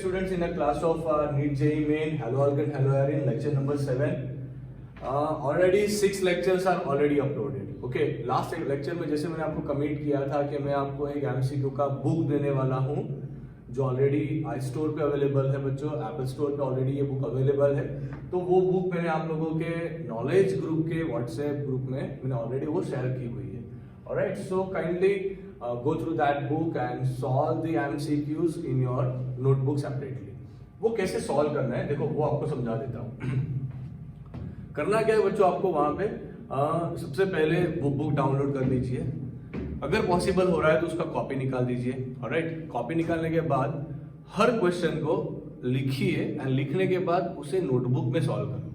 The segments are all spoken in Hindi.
students in a class of NEET JEE Main, Hello Alkane, Hello Aryan, lecture number 7. Already 6 lectures are already uploaded. Okay, last lecture में जैसे मैंने आपको कमिट किया था कि मैं आपको एक MCQ का बुक देने वाला हूँ जो ऑलरेडी iStore पे अवेलेबल है बच्चों, एप्पल स्टोर पे ऑलरेडी ये बुक अवेलेबल है। तो वो बुक मैंने आप लोगों के नॉलेज ग्रुप के व्हाट्सएप ग्रुप में मैंने ऑलरेडी वो शेयर की हुई है। Alright, so kindly go through that book and solve the MCQs in your notebook separately. वो कैसे सॉल्व करना है देखो वो आपको समझा देता हूँ। करना क्या है बच्चों, आपको वहां पे सबसे पहले वो बुक डाउनलोड कर लीजिए। अगर पॉसिबल हो रहा है तो उसका कॉपी निकाल दीजिए। ऑलराइट, कॉपी निकालने के बाद हर क्वेश्चन को लिखिए एंड लिखने के बाद उसे नोटबुक में सॉल्व करो।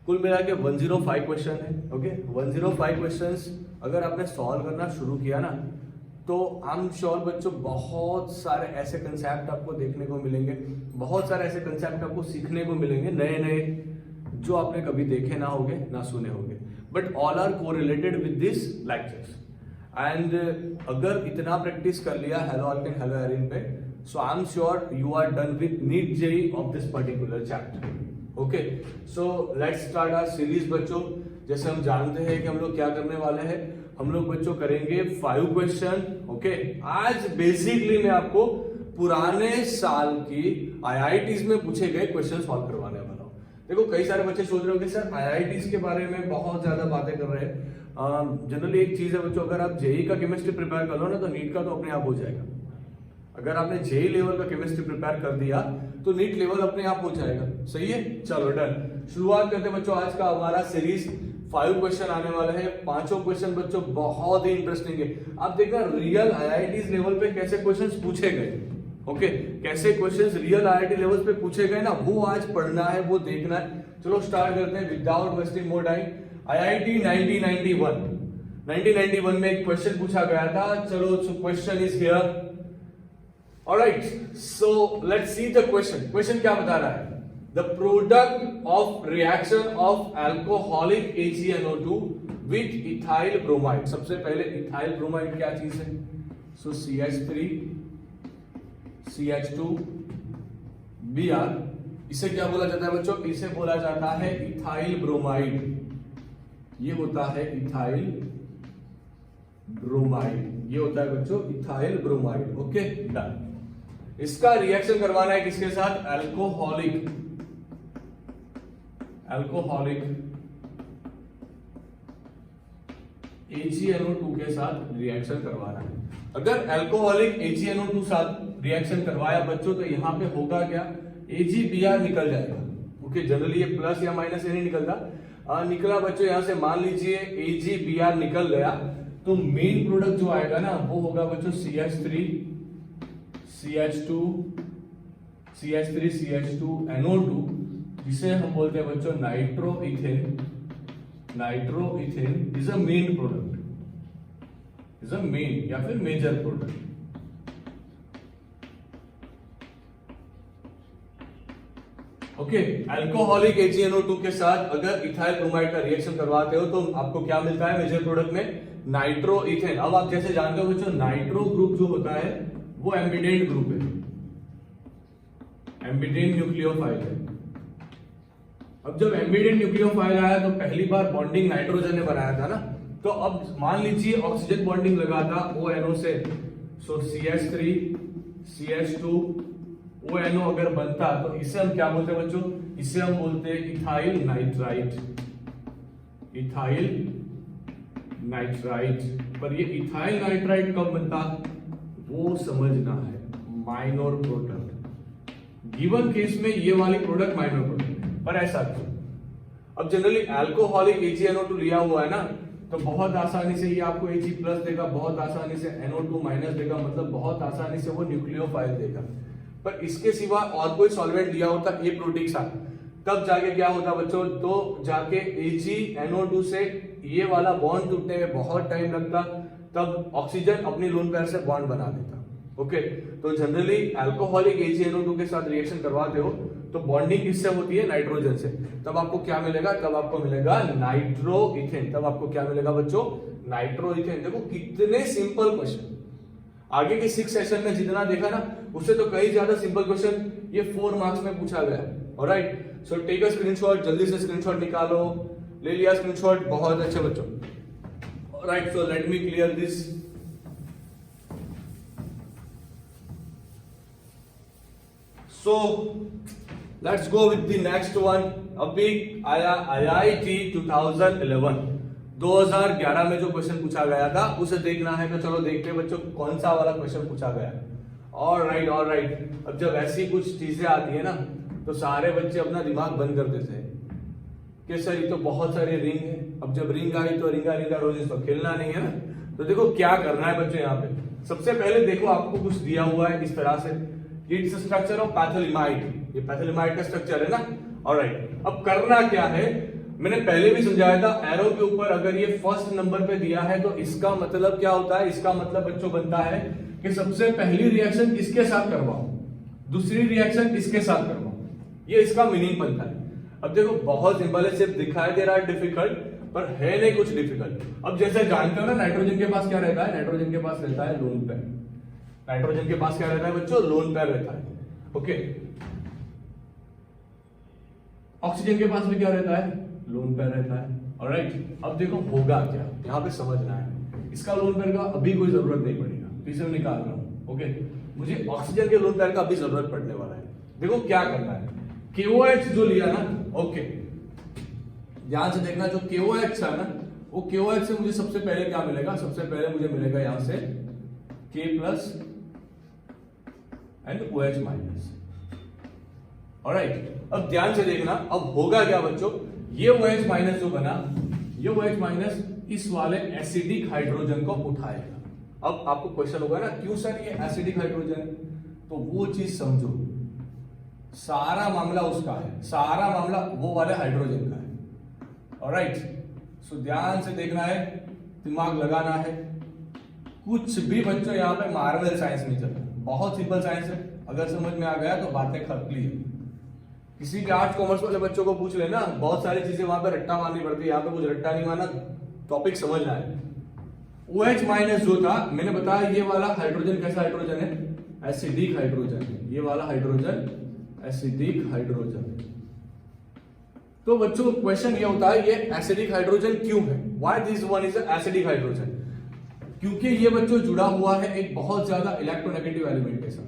कुल मिला के 105 क्वेश्चन है। ओके, 105 क्वेश्चंस अगर आपने सॉल्व करना शुरू किया ना तो आई एम श्योर बच्चों बहुत सारे ऐसे कंसेप्ट आपको देखने को मिलेंगे, बहुत सारे ऐसे कंसेप्ट आपको सीखने को मिलेंगे नए नए जो आपने कभी देखे ना होंगे ना सुने होंगे, but all are correlated with this lectures. एंड अगर इतना प्रैक्टिस कर लिया हेलो आल्केन हेलो एरिन पे, so I am sure you are done with NEET JEE of this particular chapter. Okay, so let's start our series बच्चों। जैसे हम जानते हैं कि हम लोग क्या करने वाले हैं, हम लोग बच्चों करेंगे 5 क्वेश्चन। ओके, आज बेसिकली मैं आपको पुराने साल की आईआईटीज में पूछे गए क्वेश्चन सॉल्व करवाने वाला हूं। देखो कई सारे बच्चे सोच रहे होंगे सर आईआईटीज के बारे में बहुत ज्यादा बातें कर रहे हैं। जनरली एक चीज है बच्चों, अगर आप जेईई का केमिस्ट्री प्रिपेयर कर लो ना तो नीट का तो अपने आप हो जाएगा। अगर आपने जेईई लेवल का केमिस्ट्री प्रिपेयर कर दिया तो नीट लेवल अपने आप हो जाएगा। सही है, चलो डन। शुरुआत करते बच्चों, आज का हमारा सीरीज 5 क्वेश्चन आने वाले हैं। 5 क्वेश्चन बच्चों बहुत ही इंटरेस्टिंग है। आप देखना रियल आईआईटीज लेवल पे कैसे क्वेश्चंस पूछे गए। ओके, कैसे क्वेश्चंस रियल आईआईटी लेवल पे पूछे गए ना, वो आज पढ़ना है, वो देखना है। चलो स्टार्ट करते हैं without wasting more time. IIT 1991 में एक क्वेश्चन पूछा गया था। चलो question is here. Alright, so let's see the question. Question क्या बता रहा है? The product of reaction of alcoholic AgNO2 with ethyl bromide। सबसे पहले इथाइल ब्रोमाइड क्या चीज है? सो CH3 CH2 Br, इसे क्या बोला जाता है बच्चों? इसे बोला जाता है इथाइल ब्रोमाइड। ये होता है इथाइल ब्रोमाइड, ये होता है बच्चों इथाइल ब्रोमाइड। Okay done. इसका रिएक्शन करवाना है किसके साथ? अल्कोहलिक AgNO2 के साथ रिएक्शन करवाना है। अगर अल्कोहलिक AgNO2 साथ रिएक्शन करवाया बच्चों तो यहां पे होगा क्या? AgBr निकल जाएगा। ओके, जनरली ये प्लस या माइनस नहीं निकलता। निकला बच्चों, यहां से मान लीजिए AgBr निकल गया तो मेन प्रोडक्ट जो आएगा ना वो होगा बच्चों CH3 CH2 NO2, जिसे हम बोलते हैं बच्चों nitroethane. Nitroethane is a main product, is a main या फिर major product. Okay, alcoholic AgNO2 के साथ अगर इथाइल ब्रोमाइड का रिएक्शन करवाते हो तो आपको क्या मिलता है मेजर प्रोडक्ट में? नाइट्रोइथेन। अब आप जैसे जानते हो बच्चों नाइट्रो ग्रुप जो होता है वो एम्बिडेंट ग्रुप है, एम्बिडेंट न्यूक्लियोफाइल है। अब जब एम्बिडेंट न्यूक्लियोफाइल आया तो पहली बार बॉन्डिंग नाइट्रोजन ने बनाया था ना, तो अब मान लीजिए ऑक्सीजन बॉन्डिंग लगा था ONO से, सो CH3 CH2 ONO अगर बनता तो इसे हम क्या बोलते हैं बच्चों? इसे हम बोलते हैं इथाइल नाइट्राइट। Ethyl nitrite. पर ये इथाइल नाइट्राइट कब बनता वो समझना है। माइनर प्रोडक्ट, गिवन केस में ये वाली प्रोडक्ट माइनर प्रोडक्ट, पर ऐसा क्यों? अब जनरली अल्कोहलिक AgNO2 लिया हुआ है ना तो बहुत आसानी से ये आपको Ag प्लस देगा, बहुत आसानी से NO2 माइनस देगा, मतलब बहुत आसानी से वो न्यूक्लियोफाइल देगा। पर इसके सिवा और कोई सॉल्वेंट लिया होता ए प्रोटीन साथ, तब जाके क्या होता बच्चों? तो जाके AgNO2 से ये वाला बॉन्ड टूटने में बहुत टाइम लगता, तब ऑक्सीजन अपनी लोन पेयर से बॉन्ड बना देता। ओके, तो जनरली अल्कोहलिक AgNO2 के साथ रिएक्शन करवाते हो तो बॉन्डिंग किससे होती है? नाइट्रोजन से। तब आपको क्या मिलेगा? तब आपको मिलेगा नाइट्रोइथेन। तब आपको क्या मिलेगा बच्चों? नाइट्रोइथेन। देखो कितने सिंपल क्वेश्चन। आगे के 6 सेशन में जितना देखा ना उससे तो कई ज्यादा सिंपल क्वेश्चन ये 4 मार्क्स में पूछा गया है। Alright, so take a screenshot, जल्दी से स्क्रीनशॉट निकालो। ले लिया स्क्रीनशॉट, बहुत अच्छे बच्चों। Alright, so let me clear this. So let's go with the next one. अभी आया IIT 2011 में जो क्वेश्चन पूछा गया था उसे देखना है, तो चलो देखते हैं बच्चों कौन सा वाला क्वेश्चन पूछा गया। ऑलराइट, अब जब ऐसी कुछ चीजें आती है ना तो सारे बच्चे अपना दिमाग बंद कर देते हैं कि सर ये तो बहुत सारे रिंग है। अब जब रिंग आई तो रिंगा रोज इसको खेलना नहीं है ना। तो देखो क्या करना है बच्चों, यहाँ पे सबसे पहले देखो आपको कुछ दिया हुआ है इस तरह से, इट्स स्ट्रक्चर ऑफ पैथोलिमाइड। ये पैथोलिमाइड का स्ट्रक्चर है ना। ऑलराइट, अब करना क्या है, मैंने पहले भी समझाया था, एरो के ऊपर अगर ये फर्स्ट नंबर पे दिया है तो इसका मतलब क्या होता है, इसका मतलब बच्चों बनता है कि सबसे पहली रिएक्शन इसके साथ करवाओ, दूसरी रिएक्शन इसके साथ करवाओ, ये इसका मीनिंग बनता है। अब देखो बहुत सिंपल है, सिर्फ दिखाई दे रहा है डिफिकल्ट, पर है नहीं कुछ डिफिकल्ट। अब जैसे जानते हो ना नाइट्रोजन के पास क्या रहता है, नाइट्रोजन के पास रहता है लोन पेयर। नाइट्रोजन के पास क्या रहता है बच्चों, लोन पेयर रहता है। ओके, ऑक्सीजन के पास भी क्या रहता है, लोन पेयर रहता है। ऑलराइट, अब देखो होगा क्या, यहां पे समझना है। इसका लोन पेयर का अभी कोई जरूरत नहीं पड़ेगा, पीछे में निकाल रहा हूं। ओके, मुझे ऑक्सीजन के लोन पेयर का अभी जरूरत पड़ने वाला है। देखो क्या करना है, KOH जो लिया ना, ओके ध्यान से देखना, जो KOH है ना, वो KOH से मुझे सबसे पहले क्या मिलेगा, सबसे पहले मुझे मिलेगा यहां से K plus and OH minus. Alright, अब ध्यान से देखना, अब होगा क्या बच्चों, ये OH माइनस जो बना, ये OH माइनस इस वाले एसिडिक हाइड्रोजन को उठाएगा। अब आपको क्वेश्चन होगा ना, क्यों सर ये एसिडिक हाइड्रोजन है, तो वो चीज समझो, सारा मामला उसका है, सारा मामला वो वाले हाइड्रोजन का है। ऑलराइट, सो ध्यान से देखना है, दिमाग लगाना है। कुछ भी बच्चों यहाँ पे मार्वल साइंस नहीं चल रहा, बहुत सिंपल साइंस है। अगर समझ में आ गया तो बातें क्लियर। किसी भी आर्ट्स कॉमर्स वाले बच्चों को पूछ लेना, बहुत सारी चीजें वहां पे रट्टा मारनी पड़ती है, यहाँ पे कुछ रट्टा नहीं मारना, टॉपिक समझना है। OH माइनस जो था, मैंने बताया ये वाला हाइड्रोजन कैसा हाइड्रोजन है, एसिडिक हाइड्रोजन है। ये वाला हाइड्रोजन एसिडिक हाइड्रोजन। तो बच्चों क्वेश्चन ये होता है, ये एसिडिक हाइड्रोजन क्यों है, why this one is acidic hydrogen, क्योंकि ये बच्चों जुड़ा हुआ है एक बहुत ज्यादा इलेक्ट्रोनेगेटिव एलिमेंट के साथ।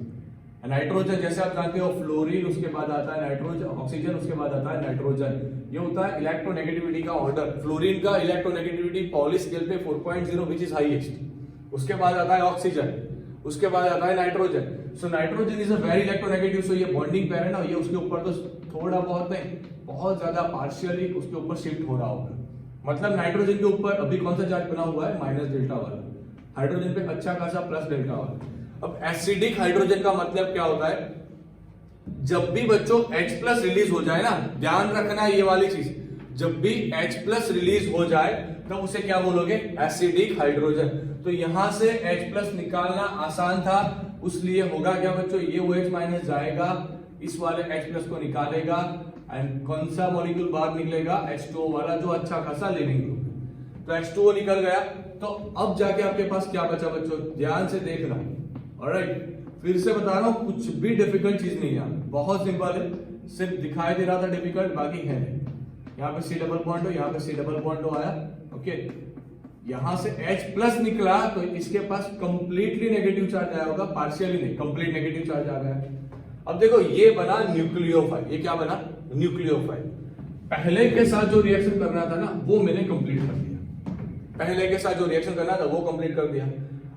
नाइट्रोजन जैसे आप जानते हो, फ्लोरीन उसके बाद आता है नाइट्रोजन, ऑक्सीजन उसके बाद आता है नाइट्रोजन। ये होता है इलेक्ट्रोनेगेटिविटी का ऑर्डर। फ्लोरीन का इलेक्ट्रोनेगेटिविटी पॉली स्केल पे 4.0 विच इज हाईएस्ट। उसके बाद आता है ऑक्सीजन, उसके बाद आता है nitrogen. So nitrogen is a very electronegative, so ये बॉन्डिंग पेयर है ना, ये उसके ऊपर तो थोड़ा बहुत नहीं, बहुत ज्यादा पार्शियली उसके ऊपर शिफ्ट हो रहा होगा। मतलब नाइट्रोजन के ऊपर अभी कौन सा चार्ज बना हुआ है, माइनस डेल्टा वाला, हाइड्रोजन पे अच्छा खासा प्लस डेल्टा वाला। अब एसिडिक हाइड्रोजन का मतलब क्या होता है, जब भी बच्चों H प्लस रिलीज हो जाए ना, ध्यान रखना ये वाली चीज, जब भी H प्लस रिलीज हो जाए तो उसे क्या बोलोगे, एसिडिक हाइड्रोजन। तो यहां से H प्लस निकालना आसान था, उसलिए होगा क्या बच्चों, ये OH माइनस जाएगा, इस वाले H प्लस को निकालेगा, एंड कौन सा मॉलिक्यूल बाहर निकलेगा, H2O वाला, जो अच्छा खासा लिविंग ग्रुप। तो H2O निकल गया, तो अब जाके आपके पास क्या बचा बच्चों, ध्यान से देखना। ऑलराइट, फिर से बता रहा हूं, कुछ भी डिफिकल्ट चीज नहीं है, बहुत सिंपल है, सिर्फ दिखाई दे रहा था डिफिकल्ट, बाकी है नहीं। यहाँ पे C डबल बॉन्ड हो, यहाँ पे C डबल बॉन्ड हो आया। ओके, यहां से H प्लस निकला तो इसके पास कंप्लीटली नेगेटिव चार्ज आया होगा, पार्शियली नहीं, कंप्लीट नेगेटिव चार्ज आ गया। अब देखो ये बना न्यूक्लियोफाइल, ये क्या बना, न्यूक्लियोफाइल। पहले के साथ जो रिएक्शन करना था ना वो मैंने कंप्लीट कर दिया, पहले के साथ जो रिएक्शन करना था वो कंप्लीट कर दिया।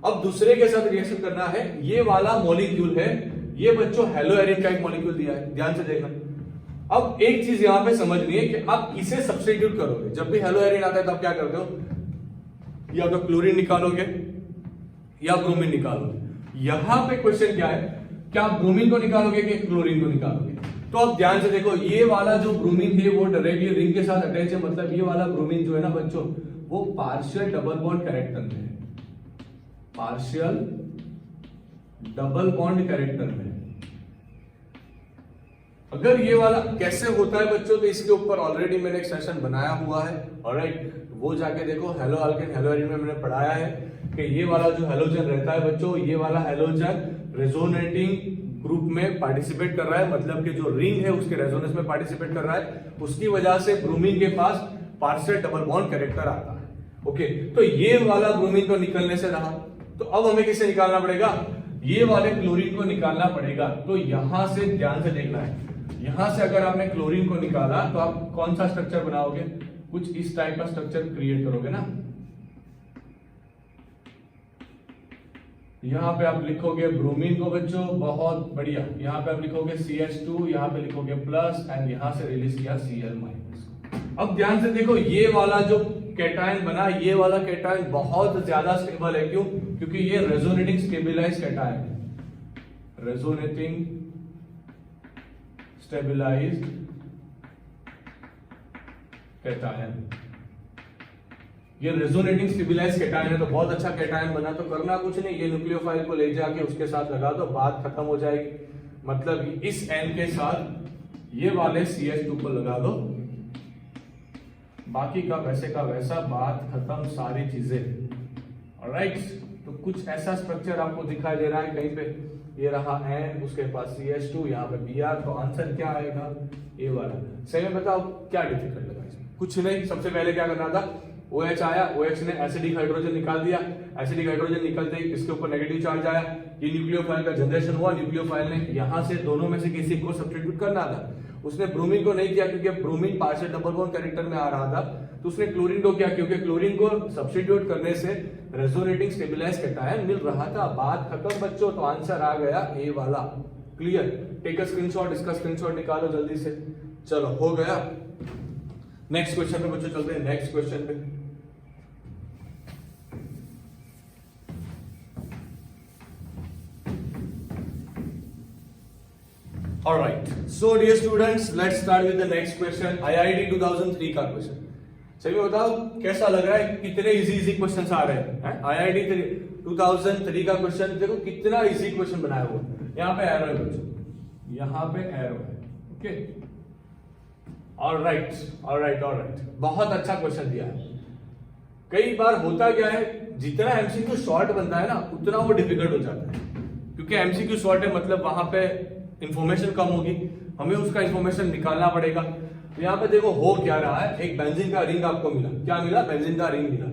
अब दूसरे के साथ रिएक्शन करना है, ये वाला मॉलिक्यूल है, ये बच्चों हेलोएरिन का एक मॉलिक्यूल दिया है, ध्यान से देखना। अब एक चीज यहां पे समझनी है कि आप इसे सब्स्टिट्यूट करोगे, जब भी हेलोएरिन आता है तब क्या करते हो, या तो क्लोरीन निकालोगे या ब्रोमीन निकालोगे। यहां पे क्वेश्चन क्या है, क्या आप ब्रोमीन को निकालोगे कि क्लोरीन को निकालोगे। तो अब ध्यान से देखो, ये वाला जो ब्रोमीन है वो डायरेक्टली रिंग के साथ अटैच है, मतलब ये वाला ब्रोमीन जो है ना बच्चों, वो पार्शियल डबल बॉन्ड कैरेक्टर में है, पार्शियल डबल बॉन्ड कैरेक्टर में। अगर ये वाला कैसे होता है बच्चों, तो इसके ऊपर ऑलरेडी मैंने एक सेशन बनाया हुआ है। ऑलराइट, वो जाके देखो। हेलो अल्केन हेलो एरिन में मैंने पढ़ाया है कि ये वाला जो हेलोजन रहता है बच्चों, ये वाला हेलोजन रेजोनेटिंग ग्रुप में पार्टिसिपेट कर रहा है, मतलब कि जो रिंग है उसके रेजोनेंस में पार्टिसिपेट कर रहा है, उसकी वजह से ब्रोमीन के पास पार्शियल डबल बॉन्ड कैरेक्टर आता है। ओके, तो ये वाला ब्रोमीन तो निकलने से रहा, तो अब हमें किसे निकालना पड़ेगा? ये वाले क्लोरीन को निकालना पड़ेगा। तो यहां से ध्यान से देखना है, यहां से अगर आपने क्लोरीन को निकाला तो आप कौन सा स्ट्रक्चर बनाओगे? कुछ इस टाइप का स्ट्रक्चर क्रिएट करोगे ना। यहां पे आप लिखोगे ब्रोमीन को बच्चों, बहुत बढ़िया। यहां पे आप लिखोगे CH2, यहां पे लिखोगे प्लस एंड यहां से रिलीज किया Cl माइनस। अब ध्यान से देखो, ये वाला जो कैटायन बना, ये वाला कैटायन बहुत ज्यादा स्टेबल है। क्यों? क्योंकि ये रेजोनेटिंग स्टेबिलाइज कैटायन है। रेजोनेटिंग स्टेबिलाइज्ड कैटायन, ये रेजोनेटिंग स्टेबिलाइज्ड कैटायन है, तो बहुत अच्छा कैटायन बना। तो करना कुछ नहीं, ये न्यूक्लियोफाइल को ले जाके उसके साथ लगा दो, बात खत्म हो जाएगी। मतलब इस N के साथ ये वाले CH2 को लगा दो, बाकी का वैसे का वैसा, बात खत्म, सारी चीजें। ऑलराइट, तो कुछ ऐसा स्ट्रक्चर आपको दिखाई दे रहा है कहीं पे, ये रहा N, उसके पास CH2, यहाँ पे Br, तो आंसर क्या आएगा? ये वाला। सही में बताओ क्या डिफिकल्ट लगा इसमें? कुछ नहीं, सबसे पहले क्या करना था, OH आया, OH ने एसिडिक हाइड्रोजन निकाल दिया, एसिडिक हाइड्रोजन निकलते ही इसके ऊपर नेगेटिव चार्ज आया, ये न्यूक्लियोफाइल का जनरेशन हुआ। न्यूक्लियोफाइल ने यहां से दोनों में से किसी को सब्स्टिट्यूट करना था, उसने ब्रोमीन को नहीं किया क्योंकि bromine partial double bond character में आ रहा था, तो उसने क्लोरीन को किया क्योंकि क्लोरीन को सब्स्टिट्यूट करने से रेजोनेटिंग स्टेबिलाइज्ड कैटायन मिल रहा था। बात खत्म बच्चों, तो आंसर आ गया ए वाला। क्लियर? टेक अ स्क्रीनशॉट, इसका स्क्रीनशॉट निकालो जल्दी से। चलो हो गया। नेक्स्ट क्वेश्चन पे बच्चों चलते हैं, नेक्स्ट क्वेश्चन पे। Alright, so dear students, let's start with the next question. IIT 2003 का क्वेश्चन। सभी बताओ कैसा लग रहा है? कितने इजी क्वेश्चंस आ रहे हैं? IIT 2003 का क्वेश्चन देखो कितना इजी क्वेश्चन बनाया हुआ। यहाँ पे एरो है बच्चों, यहाँ पे एरो है। ओके, ऑलराइट, बहुत अच्छा क्वेश्चन दिया है। कई बार होता क्या है, जितना एमसीक्यू शॉर्ट बनता है ना, उतना वो डिफिकल्ट हो जाता है, क्योंकि एमसीक्यू शॉर्ट है मतलब वहां पे इंफॉर्मेशन कम होगी, हमें उसका इंफॉर्मेशन निकालना पड़ेगा। तो यहाँ पे देखो हो क्या रहा है, एक बेंजीन का रिंग आपको मिला। क्या मिला? बेंजीन का रिंग मिला।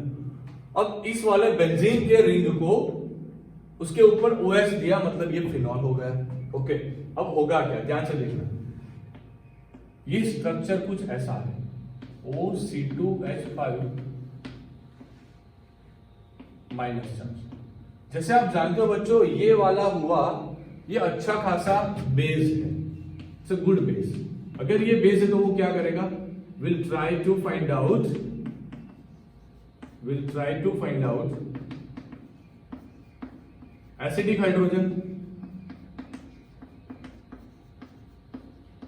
अब इस वाले बेंजीन के रिंग को उसके ऊपर OH दिया, मतलब ये फिनॉल हो गया। ओके, अब होगा क्या, ध्यान से देखना। ये स्ट्रक्चर कुछ ऐसा है, OC2H5 माइनस चार्ज। जैसे आप जानते हो बच्चों, ये वाला हुआ, ये अच्छा खासा बेस है, इट्स अ गुड बेस। अगर ये बेस है तो वो क्या करेगा? Will try to find out acidic hydrogen.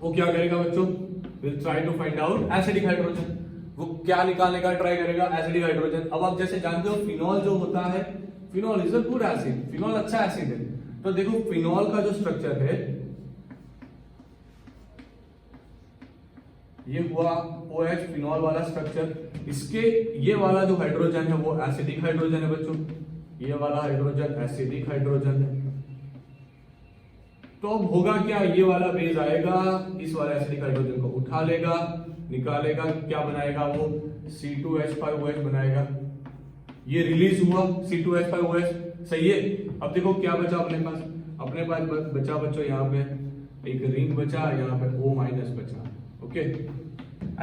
वो क्या करेगा बच्चों? Will try to find out acidic hydrogen. वो क्या निकालने का ट्राई करेगा? Acidic hydrogen. अब आप जैसे जानते हो फिनॉल जो होता है, phenol is a good acid, phenol अच्छा एसिड है। तो देखो फिनॉल का जो स्ट्रक्चर है, ये हुआ OH फिनॉल वाला स्ट्रक्चर। इसके ये वाला जो हाइड्रोजन है वो एसिडिक हाइड्रोजन है बच्चों, ये वाला हाइड्रोजन एसिडिक हाइड्रोजन है। तो अब होगा क्या, ये वाला बेस आएगा, इस वाले एसिडिक हाइड्रोजन को उठा लेगा, निकालेगा, क्या बनाएगा वो? C2H5OH बनाएगा। ये रिलीज हुआ C2H5OH, सही है। अब देखो क्या बचा अपने पास बचा बच्चों, यहाँ पे एक रिंग बचा, यहाँ पे O- बचा। ओके,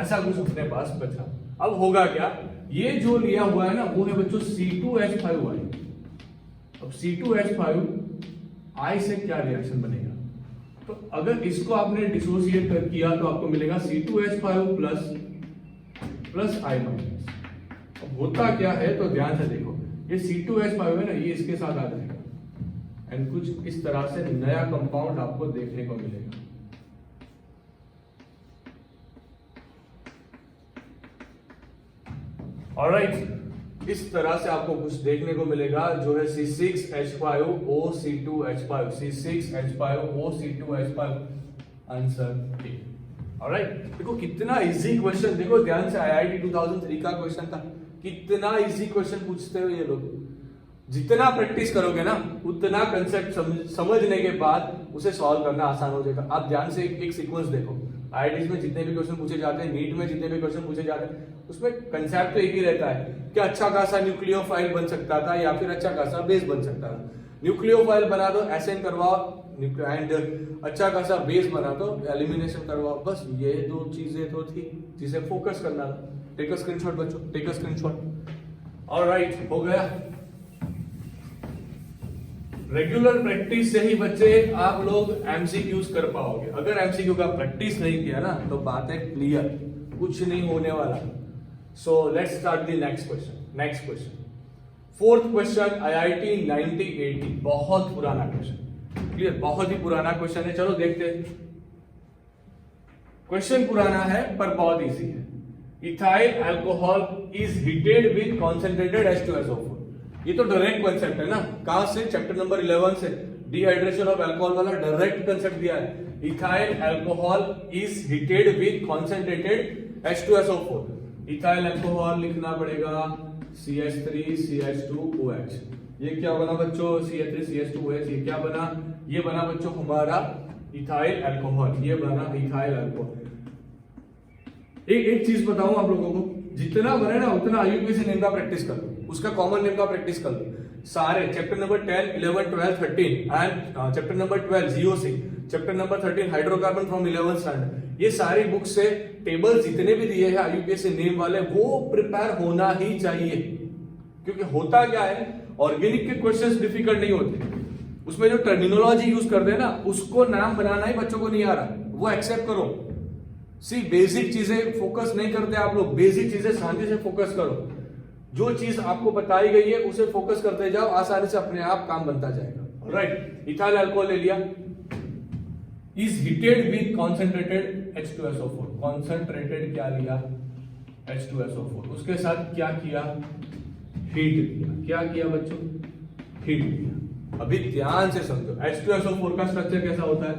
ऐसा कुछ अपने पास बचा। अब होगा क्या, ये जो लिया हुआ है ना, वो है बच्चों C2H5I। अब C2H5I से क्या रिएक्शन बनेगा? तो अगर इसको आपने डिसोसिएट किया तो आपको मिलेगा C2H5 प्लस I माइनस। अब होता क्या है, तो ध्यान से देखो, ये C2H5 है ना, ये इसके साथ आ जाएगा एंड कुछ इस तरह से नया कंपाउंड आपको देखने को मिलेगा। ऑलराइट, इस तरह से आपको कुछ देखने को मिलेगा जो है C6H5OC2H5, C6H5OC2H5, answer A. Alright, देखो कितना इजी क्वेश्चन, देखो ध्यान से, IIT 2003 का क्वेश्चन था। कितना इजी क्वेश्चन पूछते हो ये लोग। जितना प्रैक्टिस करोगे ना उतना कंसेप्ट समझने के बाद उसे सॉल्व करना आसान हो जाएगा। आप ध्यान से एक सीक्वेंस देखो, आईआईटीज में जितने भी क्वेश्चन पूछे जाते हैं, नीट में जितने भी क्वेश्चन पूछे जाते हैं, उसमें कंसेप्ट तो एक ही रहता है कि अच्छा खासा न्यूक्लियोफाइल बन सकता था या फिर अच्छा खासा बेस बन सकता था। न्यूक्लियोफाइल बना दो, एसएन करवाओ, एंड अच्छा खासा बेस बना दो, एलिमिनेशन करवाओ। बस ये दो चीजें तो थी जिसे फोकस करना। टेक अ स्क्रीनशॉट बच्चों, टेक अ स्क्रीनशॉट। ऑलराइट, हो गया। रेगुलर प्रैक्टिस से ही बच्चे आप लोग एमसीक्यूज कर पाओगे। अगर एमसीक्यू का प्रैक्टिस नहीं किया ना तो बात है क्लियर, कुछ नहीं होने वाला। सो let's start the next question. Next question, fourth question, IIT 9080, बहुत पुराना क्वेश्चन। क्लियर, बहुत ही पुराना क्वेश्चन है। चलो देखते हैं। क्वेश्चन पुराना है पर बहुत इजी है। Ethyl alcohol is heated with concentrated H2SO4। ये तो डायरेक्ट कंसेप्ट है ना, कहां से? चैप्टर नंबर 11 से। डिहाइड्रेशन ऑफ अल्कोहल वाला डायरेक्ट कंसेप्ट दिया है। Ethyl alcohol is heated with concentrated H2SO4। Ethyl alcohol लिखना पड़ेगा CH3CH2OH। ये क्या बना बच्चों? CH3CH2OH। ये क्या बना? ये बना बच्चों हमारा इथाइल अल्कोहल। ये बना इथाइल अल्कोहल। एक चीज बताऊं आप लोगों को, जितना बने ना उतना आईयूपीएसी नेम का प्रैक्टिस कर लो, उसका कॉमन नेम का प्रैक्टिस कर लो। सारे chapter number 10, 11, 12, 13 and chapter number 12 GOC, chapter number 13 hydrocarbon from 11th standard, ये सारी बुक से टेबल जितने भी दिए हैं आईयूपीएसी नेम वाले वो प्रिपेयर होना ही चाहिए। क्योंकि होता क्या है, ऑर्गेनिक के क्वेश्चंस डिफिकल्ट नहीं होते, उसमें जो टर्मिनोलॉजी यूज करते हैं ना उसको नाम बनाना ही बच्चों को नहीं आ रहा, वो एक्सेप्ट करो। सी बेसिक चीजें फोकस नहीं करते आप लोग, बेसिक चीजें शांति से फोकस करो। जो चीज आपको बताई गई है उसे फोकस करते जाओ, आसानी से अपने आप काम बनता जाएगा। राइट, इथाइल अल्कोहल ले लिया, is heated with concentrated H2SO4। Concentrated क्या लिया? H2SO4। उसके साथ क्या किया? हीट दिया। क्या किया बच्चों? हीट दिया। अभी ध्यान से समझो, H2SO4 का स्ट्रक्चर कैसा होता है?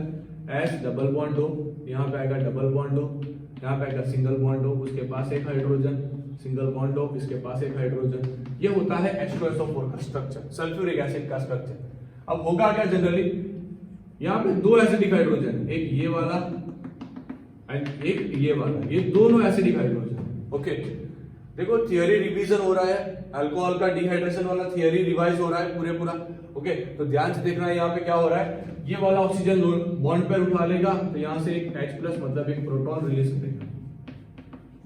H डबल बॉन्ड हो, यहाँ पे आएगा डबल बॉन्ड हो, यहाँ पे आएगा सिंगल बॉन्ड हो, उसके पास एक हाइड्रोजन, सिंगल बॉन्ड हो, इसके पास एक हाइड्रोजन। ये होता है H2SO4 का स्ट्रक्चर, सल्फ्यूरिक एसिड का स्ट्रक्चर। अब होगा क्या जनरली, यहाँ पे दो एसिडिक हाइड्रोजन, एक ये वाला एंड एक ये वाला, ये दोनों एसिडिक हाइड्रोजन। ओके, देखो थियरी रिवीजन हो रहा है, अल्कोहल का डिहाइड्रेशन वाला थियरी रिवाइज हो रहा है पूरे पूरा। ओके, तो ध्यान से देखना है यहाँ पे क्या हो रहा है। ये वाला ऑक्सीजन बॉन्ड पर उठा लेगा तो यहाँ से एक H+ मतलब एक प्रोटॉन रिलीज करेगा।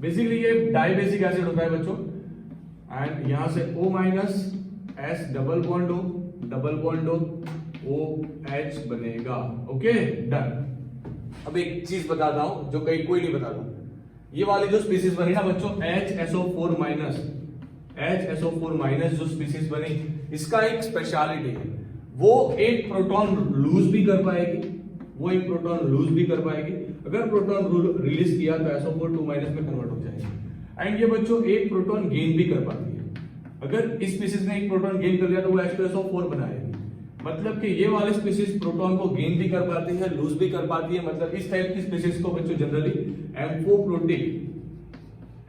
बेसिकली ये डाइबेसिक एसिड होता है बच्चों, एंड यहाँ से O- S डबल बॉन्ड हो, डबल बॉन्ड हो, OH बनेगा। Okay done. अब एक चीज बताता हूं जो कहीं कोई नहीं बताता, ये वाली जो स्पीसीज बनी ना बच्चों HSO4- जो स्पीसीज बनी, इसका एक स्पेशलिटी है, वो एक प्रोटॉन लूज भी कर पाएगी, वो एक प्रोटॉन लूज भी कर पाएगी। अगर प्रोटॉन रिलीज किया तो SO4 2- में कन्वर्ट हो जाएगी। एंड ये बच्चों एक प्रोटॉन गेन भी कर पाती है। अगर इस स्पीसीज ने एक प्रोटॉन गेन कर लिया तो वो H2SO4 बनाएगी। मतलब कि ये वाले स्पीसीज प्रोटॉन को गेन भी कर पाती है, लूज भी कर पाती है। मतलब इस टाइप की स्पीसीज को बच्चों जनरली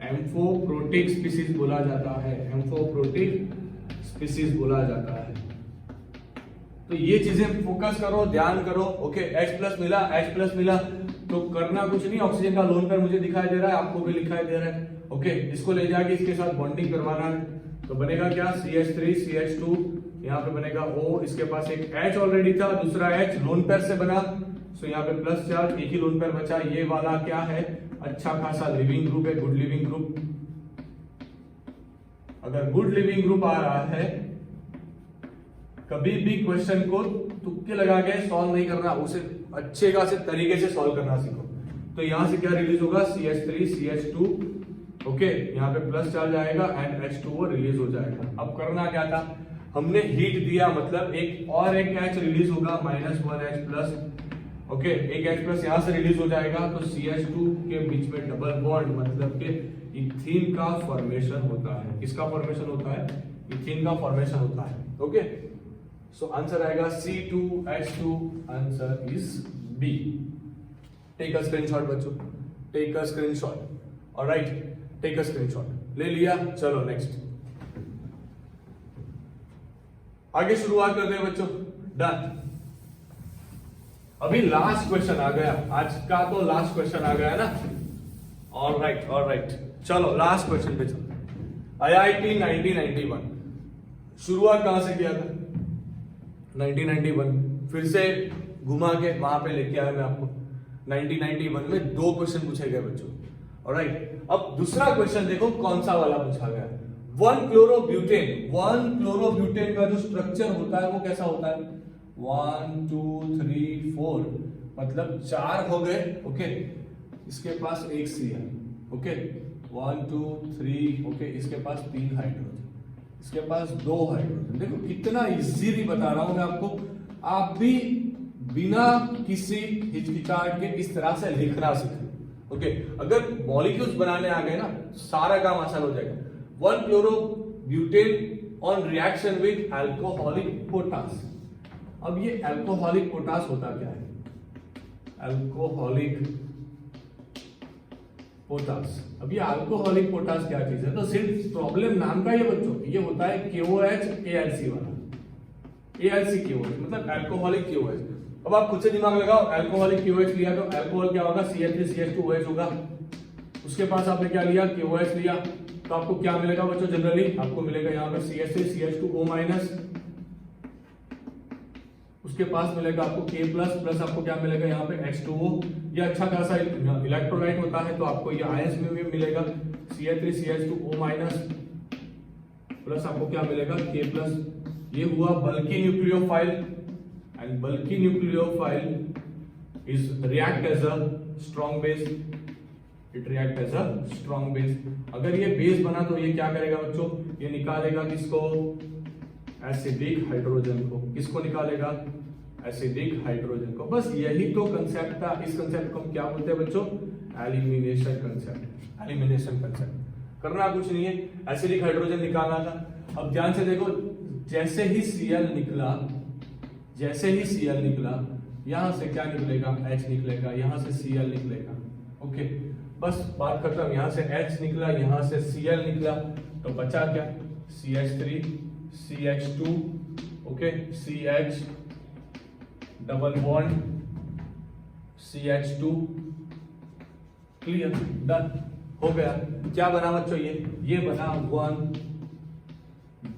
एम्फोप्रोटिक स्पीसीज बोला जाता है, एम्फोप्रोटिक स्पीसीज बोला जाता है। तो ये चीजें फोकस करो, ध्यान करो। ओके, H+ मिला तो करना कुछ नहीं, ऑक्सीजन का लोन पेयर मुझे दिखाई दे रहा है, आपको भी दिखाई दे रहा है। ओके, इसको ले जाके इसके साथ बॉन्डिंग करवाना है, तो बनेगा क्या? CH3 CH2, यहाँ पे बनेगा O, इसके पास एक H ऑलरेडी था, दूसरा H लोन पेयर से बना, सो यहाँ पे प्लस चार्ज, एक ही लोन पेयर बचा। ये वाला क्या है? अच्छा खासा लिविंग ग्रुप है, गुड लिविंग ग्रुप। अगर गुड लिविंग ग्रुप आ रहा है, कभी भी क्वेश्चन को तुक्के लगा के सॉल्व नहीं करना, उसे अच्छे खासे तरीके से सॉल्व करना सीखो। तो यहां से क्या रिलीज होगा? CH3 CH2। ओके, यहाँ पे प्लस चार्ज आएगा एंड H2O रिलीज हो जाएगा। अब करना क्या था, हमने हीट दिया, मतलब एक और एक H रिलीज होगा, -1H+। ओके, एक H+ यहां से रिलीज हो जाएगा, तो CH2 के बीच में डबल बॉन्ड, मतलब कि इथीन का फॉर्मेशन होता है। किसका फॉर्मेशन होता है? इथीन का फॉर्मेशन होता है। ओके, सो आंसर आएगा C2H2, answer is B। Take a screenshot बच्चों, take a screenshot. Alright, take a screenshot, ले लिया, चलो नेक्स्ट आगे शुरुआत करते हैं बच्चों। डन। अभी लास्ट क्वेश्चन आ गया, आज का तो लास्ट क्वेश्चन आ गया ना। ऑलराइट, चलो लास्ट क्वेश्चन पे चलते हैं। IIT 1991 शुरुआत कहां से किया था? 1991 फिर से घुमा के वहां पे लेके आया मैं आपको। 1991 में 2 क्वेश्चन पूछे गए बच्चों। ऑलराइट, अब दूसरा क्वेश्चन देखो कौन सा वाला पूछा गया। 1 क्लोरोब्यूटेन का जो स्ट्रक्चर होता है वो कैसा होता है? 1 2 3 4 मतलब 4 हो गए। ओके, इसके पास एक सी है। ओके, 1 2 3। ओके, इसके पास 3 हाइड्रोजन, इसके पास 2 हाइड्रोजन। देखो कितना इजीली बता रहा हूं मैं आपको, आप भी बिना किसी हिचकिचाहट के इस तरह से लिखना सीखें। ओके, अगर मॉलिक्यूल्स बनाने आ गए ना सारा काम आसान हो जाएगा। 1 chlorobutane on reaction with alcoholic potash. अब ये अल्कोहलिक पोटास होता क्या है? Alcoholic potash. अब ये अल्कोहलिक पोटास क्या चीज है? तो सिर्फ प्रॉब्लम नाम का ही है बच्चों, ये होता है KOH ALC वाला। ALC KOH मतलब अल्कोहलिक KOH। अब आप खुद से दिमाग लगाओ, अल्कोहलिक KOH लिया तो अल्कोहल क्या होगा? CH3CH2OH होगा। उसके पास आपने क्या लिया? KOH लिया, तो आपको क्या मिलेगा बच्चों? जनरली आपको मिलेगा यहाँ पे CH3CH2O-। उसके पास मिलेगा आपको K प्लस आपको क्या मिलेगा यहाँ पे H2O। ये अच्छा खासा इलेक्ट्रोलाइट होता है तो आपको ये आयंस में भी मिलेगा CH3CH2O- प्लस आपको क्या मिलेगा? K plus. ये हुआ bulky nucleophile, and bulky nucleophile is react as a strong base. It react as a strong base. अगर ये बेस बना तो ये क्या करेगा बच्चों? ये निकालेगा किसको? एसिडिक हाइड्रोजन को। किसको निकालेगा? एसिडिक हाइड्रोजन को। बस यही तो कंसेप्ट था। इस कंसेप्ट को हम क्या बोलते हैं बच्चों? Elimination concept. एलिमिनेशन कंसेप्ट करना कुछ नहीं है, एसिडिक हाइड्रोजन निकालना था। अब ध्यान से देखो, जैसे ही Cl निकला, जैसे ही Cl निकला, यहां से क्या निकलेगा? H निकलेगा, यहां से Cl निकलेगा। ओके, बस बात खत्म। यहां से H निकला, यहां से Cl निकला, तो बचा क्या? CH3 CH2 okay, CH double bond CH2। Clear, done हो गया। क्या बना बच्चों? ये बना 1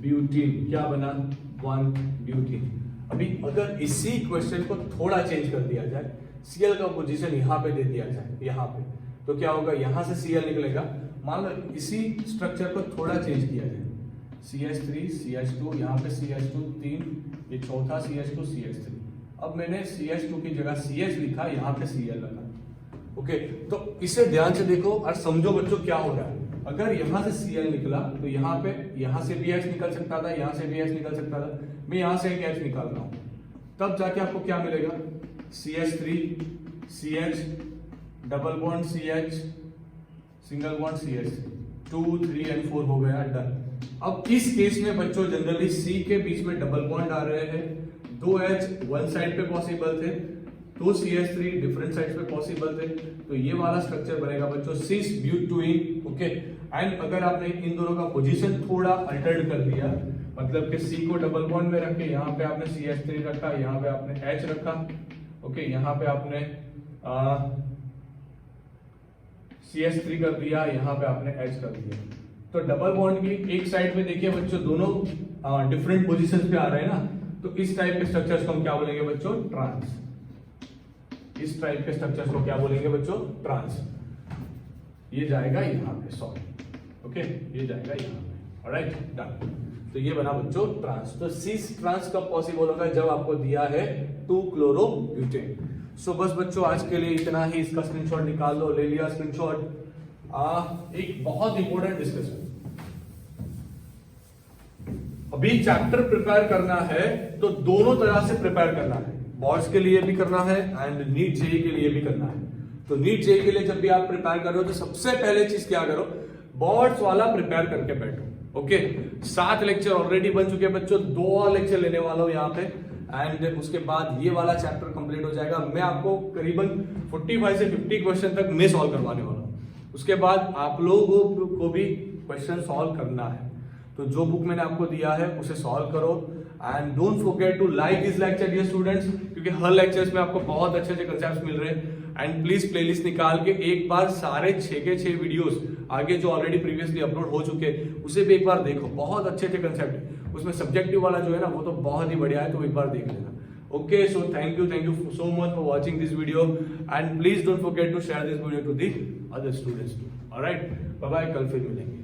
ब्यूटीन। क्या बना? 1 ब्यूटीन। अभी अगर इसी क्वेश्चन को थोड़ा चेंज कर दिया जाए, Cl का पोजीशन यहां पे दे दिया जाए यहां पे, तो क्या होगा? यहां से Cl निकलेगा। मान लो इसी स्ट्रक्चर को थोड़ा चेंज किया जाए, CH3 CH2, यहाँ पे CH2 3, ये चौथा CH2 CH3। अब मैंने CH2 की जगह CH लिखा, यहाँ पे Cl लगा। ओके, तो इसे ध्यान से देखो और समझो बच्चों क्या हो रहा है। अगर यहाँ से Cl निकला तो यहाँ पे, यहाँ से भी H निकल सकता था, यहाँ से भी H निकल सकता था। मैं यहाँ से एक H निकाल रहा हूँ, तब जाके आपको क्या मिलेगा? CH3 CH double bond CH single bond CH 2 3 and 4 हो गया, डन। अब इस केस में बच्चों जनरली C के बीच में डबल बॉन्ड आ रहे हैं, 2 H वन साइड पे पॉसिबल थे, 2 CH3 डिफरेंट साइड पे पॉसिबल थे, तो ये वाला स्ट्रक्चर बनेगा बच्चों सिस ब्यूटीन। ओके, एंड अगर आपने इन दोनों का पोजीशन थोड़ा अल्टर्ड कर दिया, मतलब कि C को डबल बॉन्ड में रख के यहाँ पे आपने CH3 रखा, यहाँ पे आपने H रखा। ओके, यहाँ पे आपने CH3 कर दिया, यहाँ पे आपने H कर दिया। तो डबल बॉन्ड की एक साइड पे देखिए बच्चों दोनों डिफरेंट पोजीशंस पे आ रहे हैं ना, तो इस टाइप के स्ट्रक्चर्स को हम क्या बोलेंगे बच्चों? ट्रांस। इस टाइप के स्ट्रक्चर्स को क्या बोलेंगे बच्चों? ट्रांस। ये जाएगा यहाँ पे, सॉरी, ओके, ये जाएगा यहाँ पे। Alright, done. तो ये बना बच्चों ट्रांस। तो सिस ट्रांस कब पॉसिबल होगा? जब आपको दिया है 2 क्लोरोब्यूटेन। सो बस बच्चों आज के लिए इतना ही। इसका स्क्रीनशॉट निकाल लो, ले लिया स्क्रीनशॉट। एक बहुत इंपॉर्टेंट डिस्कशन, अभी चैप्टर प्रिपेयर करना है तो दोनों तरह से प्रिपेयर करना है, बोर्ड्स के लिए भी करना है एंड नीट जेई के लिए भी करना है। तो नीट जेई के लिए जब भी आप प्रिपेयर कर रहे हो तो सबसे पहले चीज क्या करो? बोर्ड्स वाला प्रिपेयर करके बैठो। ओके, 7 लेक्चर ऑलरेडी बन चुके हैं बच्चों, 2 और लेक्चर लेने वाला हूं यहाँ पे, एंड उसके बाद ये वाला चैप्टर कंप्लीट हो जाएगा। मैं आपको करीबन 45 से 50 क्वेश्चन तक मैं सॉल्व करवाने वाला हूँ। उसके बाद आप लोगों को भी क्वेश्चन सॉल्व करना है। तो जो बुक मैंने आपको दिया है उसे सॉल्व करो and don't forget to like this lecture dear students, क्योंकि हर लेक्चर्स में आपको बहुत अच्छे अच्छे कंसेप्ट मिल रहे हैं। एंड प्लीज प्लेलिस्ट निकाल के एक बार सारे 6 के 6 वीडियोस आगे जो ऑलरेडी प्रीवियसली अपलोड हो चुके उसे भी एक बार देखो, बहुत अच्छे अच्छे कंसेप्ट है उसमें। सब्जेक्टिव वाला जो है ना वो तो बहुत ही बढ़िया है, तो एक बार देख लेना। Okay, so thank you so much for watching this video and please don't forget to share this video to the other students too. Alright, bye bye, कल फिर मिलेंगे।